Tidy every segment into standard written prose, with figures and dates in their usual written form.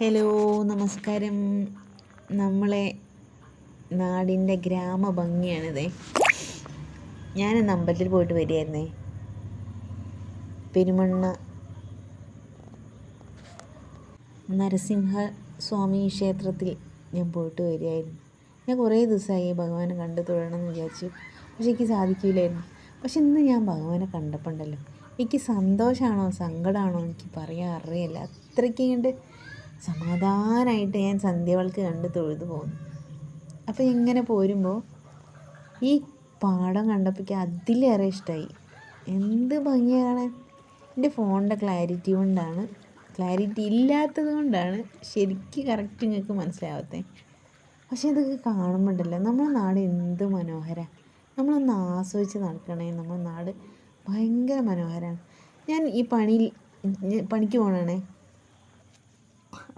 Hello, നമസ്കാരം. നമ്മളെ നാടിൻ്റെ ഗ്രാമഭംഗിയാണിത്. ഞാനിന്ന് അമ്പലത്തിൽ പോയിട്ട് വരികയായിരുന്നേ. പെരുമണ്ണ നരസിംഹസ്വാമി ക്ഷേത്രത്തിൽ ഞാൻ പോയിട്ട് വരികയായിരുന്നു. ഞാൻ കുറേ ദിവസമായി ഭഗവാനെ കണ്ടു തൊഴണമെന്ന് വിചാരിച്ചു, പക്ഷെ എനിക്ക് സാധിക്കില്ലായിരുന്നു. പക്ഷെ ഇന്ന് ഞാൻ ഭഗവാനെ കണ്ടപ്പോൾ ഉണ്ടല്ലോ, എനിക്ക് സന്തോഷമാണോ സങ്കടമാണോ എനിക്ക് പറയാൻ അറിയില്ല. അത്രയ്ക്ക് കണ്ട് സമാധാനമായിട്ട് ഞാൻ സന്ധ്യവൾക്ക് കണ്ട് തൊഴുതു പോകുന്നു. അപ്പോൾ ഇങ്ങനെ പോരുമ്പോൾ ഈ പാടം കണ്ടപ്പോൾ അതിലേറെ ഇഷ്ടമായി. എന്ത് ഭംഗിയാണ്! എൻ്റെ ഫോണിൻ്റെ ക്ലാരിറ്റി ഇല്ലാത്തത് കൊണ്ടാണ് ശരിക്കും കറക്റ്റ് നിങ്ങൾക്ക് മനസ്സിലാവാത്തത്. പക്ഷേ ഇതൊക്കെ കാണുമ്പോണ്ടല്ലോ, നമ്മുടെ നാട് എന്ത് മനോഹരമാണ്. നമ്മളൊന്ന് ആസ്വദിച്ച് നടക്കണേ. നമ്മുടെ നാട് ഭയങ്കര മനോഹരമാണ്. ഞാൻ ഈ പണിക്ക് പോകണേ.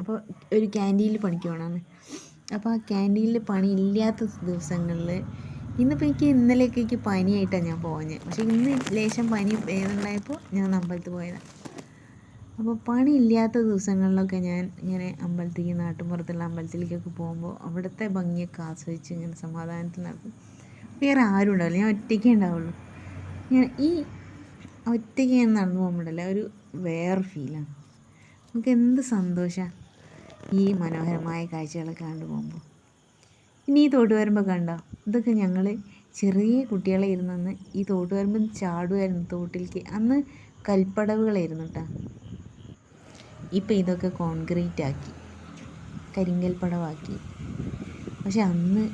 അപ്പോൾ ഒരു ക്യാൻറ്റീനിൽ പണിക്ക് പോകണമാണ്. അപ്പോൾ ആ ക്യാൻറ്റീനിൽ പണി ഇല്ലാത്ത ദിവസങ്ങളിൽ, ഇന്നിപ്പോൾ ഇന്നലെയൊക്കെ പനിയായിട്ടാണ് ഞാൻ പോകുന്നത്. പക്ഷേ ഇന്ന് ലേശം പനി വേദനയുണ്ടായപ്പോൾ ഞാൻ അമ്പലത്തിൽ പോയതാണ്. അപ്പോൾ പണി ഇല്ലാത്ത ദിവസങ്ങളിലൊക്കെ ഞാൻ ഇങ്ങനെ നാട്ടുമ്പുറത്തുള്ള അമ്പലത്തിലേക്കൊക്കെ പോകുമ്പോൾ അവിടുത്തെ ഭംഗിയൊക്കെ ആസ്വദിച്ച് ഇങ്ങനെ സമാധാനത്തിൽ നടക്കും. വേറെ ആരും ഉണ്ടാവില്ല, ഞാൻ ഒറ്റയ്ക്കേ ഉണ്ടാവുള്ളൂ. ഈ ഒറ്റയ്ക്ക് ഞാൻ നടന്നു പോകുമ്പോഴല്ല, ഒരു വേറെ ഫീലാണ്. നമുക്ക് എന്ത് സന്തോഷമാണ് ഈ മനോഹരമായ കാഴ്ചകളൊക്കെ കണ്ടു പോകുമ്പോൾ. ഇനി ഈ തോട്ടുവരമ്പ് കണ്ടോ, ഇതൊക്കെ ഞങ്ങൾ ചെറിയ കുട്ടികളെ ഇരുന്ന് ഈ തോട്ടുവരമ്പ് ചാടുമായിരുന്നു തോട്ടിലേക്ക്. അന്ന് കൽപ്പടവുകളായിരുന്നു കേട്ടോ. ഇപ്പം ഇതൊക്കെ കോൺക്രീറ്റ് ആക്കി, കരിങ്കൽ പടവാക്കി. പക്ഷെ അന്ന്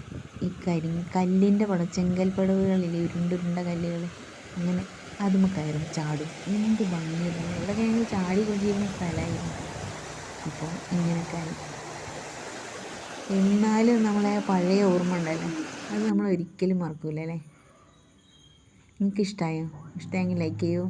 ഈ കല്ലിൻ്റെ ചെങ്കൽ പടവുകളിൽ ഉരുണ്ട കല്ലുകൾ, അങ്ങനെ അതും കയറും ചാടും. എന്ത് ഭംഗിയായിരുന്നു! ഇവിടെയൊക്കെ ഞങ്ങൾ ചാടി കൊണ്ടിരുന്ന സ്ഥലമായിരുന്നു. ഇപ്പോൾ ഇങ്ങനെയൊക്കെ ആയി. എന്നാലും നമ്മളെ പഴയ ഓർമ്മ ഉണ്ടല്ലോ, അത് നമ്മൾ ഒരിക്കലും മറക്കൂല അല്ലേ. നിങ്ങൾക്ക് ഇഷ്ടമായോ? ഇഷ്ടമെങ്കിൽ ലൈക്ക് ചെയ്യൂ.